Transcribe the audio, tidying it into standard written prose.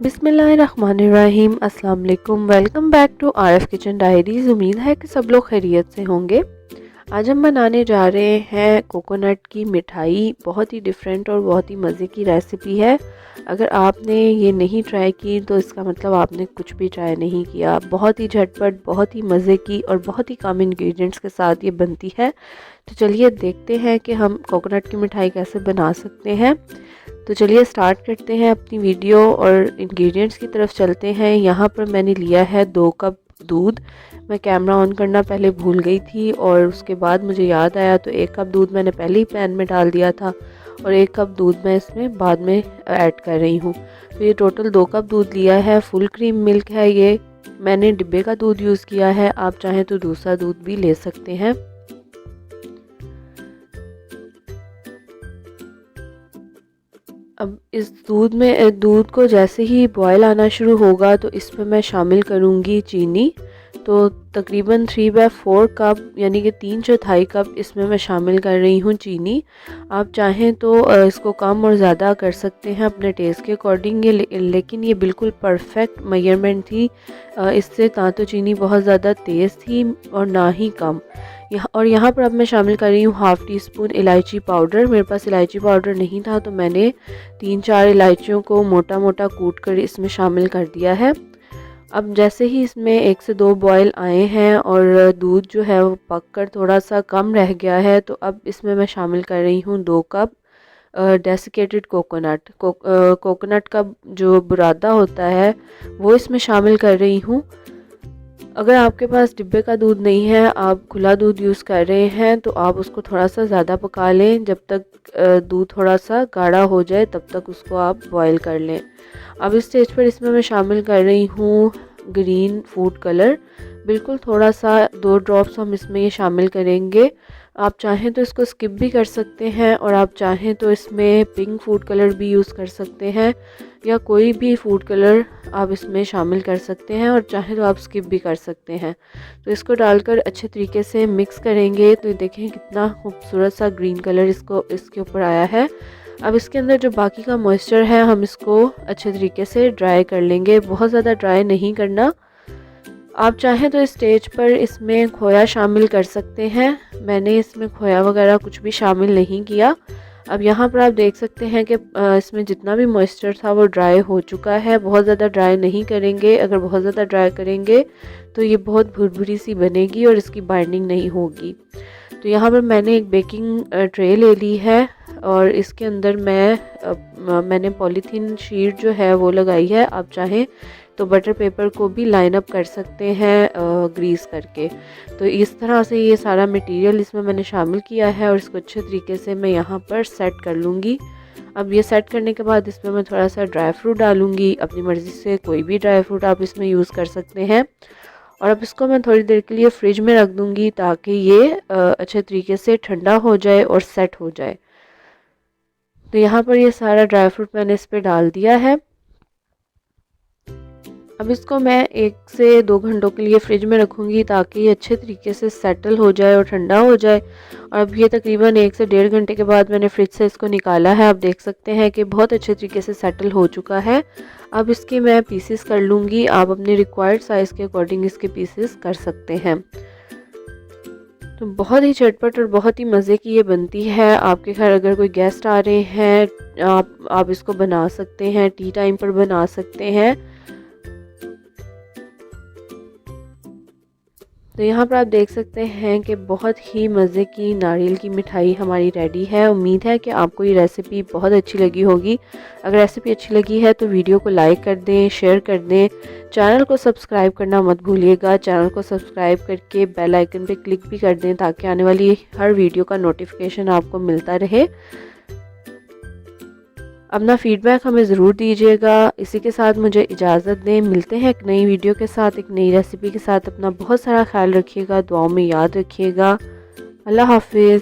बिस्मिल्लाहिर्रहमानिर्रहीम। अस्सलाम वालेकुम। Welcome back to RF kitchen diaries. उम्मीद है कि सब लोग खैरियत से होंगे। आज हम बनाने जा रहे हैं कोकोनट की मिठाई। बहुत ही डिफरेंट और बहुत ही मज़े की रेसिपी है। अगर आपने ये नहीं ट्राई की तो इसका मतलब आपने कुछ भी ट्राई नहीं किया। बहुत ही झटपट, बहुत ही मज़े की और बहुत ही कम इंग्रेडिएंट्स के साथ ये बनती है। तो चलिए देखते हैं कि हम कोकोनट की मिठाई कैसे बना सकते हैं। तो चलिए स्टार्ट करते हैं अपनी वीडियो और इंग्रेडिएंट्स की तरफ चलते हैं। यहाँ पर मैंने लिया है 2 कप दूध। मैं कैमरा ऑन करना पहले भूल गई थी और उसके बाद मुझे याद आया तो 1 कप दूध मैंने पहले ही पैन में डाल दिया था और 1 कप दूध मैं इसमें बाद में ऐड कर रही हूँ। तो ये टोटल 2 कप दूध लिया है। फुल क्रीम मिल्क है ये। मैंने डिब्बे का दूध यूज़ किया है, आप चाहें तो दूसरा दूध भी ले सकते हैं। अब इस दूध को जैसे ही बॉयल आना शुरू होगा तो इसमें मैं शामिल करूँगी चीनी। तो तकरीबन 3/4 कप यानी कि 3/4 कप इसमें मैं शामिल कर रही हूँ चीनी। आप चाहें तो इसको कम और ज़्यादा कर सकते हैं अपने टेस्ट के अकॉर्डिंग। लेकिन ये बिल्कुल परफेक्ट मेजरमेंट थी। इससे ना तो चीनी बहुत ज़्यादा तेज़ थी और ना ही कम। यहाँ पर अब मैं शामिल कर रही हूँ 1/2 टीस्पून इलायची पाउडर। मेरे पास इलायची पाउडर नहीं था तो मैंने 3-4 इलायचियों को मोटा मोटा कूट कर इसमें शामिल कर दिया है। अब जैसे ही इसमें 1 से 2 बॉयल आए हैं और दूध जो है वो पक कर थोड़ा सा कम रह गया है तो अब इसमें मैं शामिल कर रही हूँ 2 कप डेसिकेटेड कोकोनट का जो बुरादा होता है वो इसमें शामिल कर रही हूँ। अगर आपके पास डिब्बे का दूध नहीं है, आप खुला दूध यूज़ कर रहे हैं तो आप उसको थोड़ा सा ज़्यादा पका लें। जब तक दूध थोड़ा सा गाढ़ा हो जाए तब तक उसको आप बॉईल कर लें। अब इस स्टेज पर इसमें मैं शामिल कर रही हूँ ग्रीन फूड कलर। बिल्कुल थोड़ा सा 2 ड्रॉप्स हम इसमें ये शामिल करेंगे। आप चाहें तो इसको स्किप भी कर सकते हैं और आप चाहें तो इसमें पिंक फूड कलर भी यूज़ कर सकते हैं या कोई भी फूड कलर आप इसमें शामिल कर सकते हैं और चाहें तो आप स्किप भी कर सकते हैं। तो इसको डालकर अच्छे तरीके से मिक्स करेंगे तो देखें कितना खूबसूरत सा ग्रीन कलर इसके ऊपर आया है। अब इसके अंदर जो बाकी का मॉइस्चर है हम इसको अच्छे तरीके से ड्राई कर लेंगे। बहुत ज़्यादा ड्राई नहीं करना। आप चाहें तो इस स्टेज पर इसमें खोया शामिल कर सकते हैं। मैंने इसमें खोया वगैरह कुछ भी शामिल नहीं किया। अब यहाँ पर आप देख सकते हैं कि इसमें जितना भी मॉइस्चर था वो ड्राई हो चुका है। बहुत ज़्यादा ड्राई नहीं करेंगे। अगर बहुत ज़्यादा ड्राई करेंगे तो ये बहुत भुरभुरी सी बनेगी और इसकी बाइंडिंग नहीं होगी। तो यहाँ पर मैंने एक बेकिंग ट्रे ले ली है और इसके अंदर मैंने पॉलीथीन शीट जो है वो लगाई है। आप चाहें तो बटर पेपर को भी लाइन अप कर सकते हैं ग्रीस करके। तो इस तरह से ये सारा मटेरियल इसमें मैंने शामिल किया है और इसको अच्छे तरीके से मैं यहाँ पर सेट कर लूँगी। अब ये सेट करने के बाद इसमें मैं थोड़ा सा ड्राई फ्रूट डालूँगी। अपनी मर्ज़ी से कोई भी ड्राई फ्रूट आप इसमें यूज़ कर सकते हैं। और अब इसको मैं थोड़ी देर के लिए फ्रिज में रख दूँगी ताकि ये अच्छे तरीके से ठंडा हो जाए और सेट हो जाए। तो यहाँ पर ये सारा ड्राई फ्रूट मैंने इस पर डाल दिया है। अब इसको मैं 1 से 2 घंटों के लिए फ्रिज में रखूँगी ताकि ये अच्छे तरीके से सेटल हो जाए और ठंडा हो जाए। और अब ये तकरीबन 1 से 1.5 घंटे के बाद मैंने फ्रिज से इसको निकाला है। आप देख सकते हैं कि बहुत अच्छे तरीके से सेटल हो चुका है। अब इसके मैं पीसेस कर लूँगी। आप अपने रिक्वायर्ड साइज़ के अकॉर्डिंग इसके पीसेस कर सकते हैं। तो बहुत ही झटपट और बहुत ही मज़े की ये बनती है। आपके घर अगर कोई गेस्ट आ रहे हैं आप इसको बना सकते हैं। टी टाइम पर बना सकते हैं। तो यहाँ पर आप देख सकते हैं कि बहुत ही मज़े की नारियल की मिठाई हमारी रेडी है। उम्मीद है कि आपको ये रेसिपी बहुत अच्छी लगी होगी। अगर रेसिपी अच्छी लगी है तो वीडियो को लाइक कर दें, शेयर कर दें। चैनल को सब्सक्राइब करना मत भूलिएगा। चैनल को सब्सक्राइब करके बेल आइकन पे क्लिक भी कर दें ताकि आने वाली हर वीडियो का नोटिफिकेशन आपको मिलता रहे। अपना फीडबैक हमें ज़रूर दीजिएगा। इसी के साथ मुझे इजाज़त दें। मिलते हैं एक नई वीडियो के साथ, एक नई रेसिपी के साथ। अपना बहुत सारा ख्याल रखिएगा, दुआओं में याद रखिएगा। अल्लाह हाफिज़।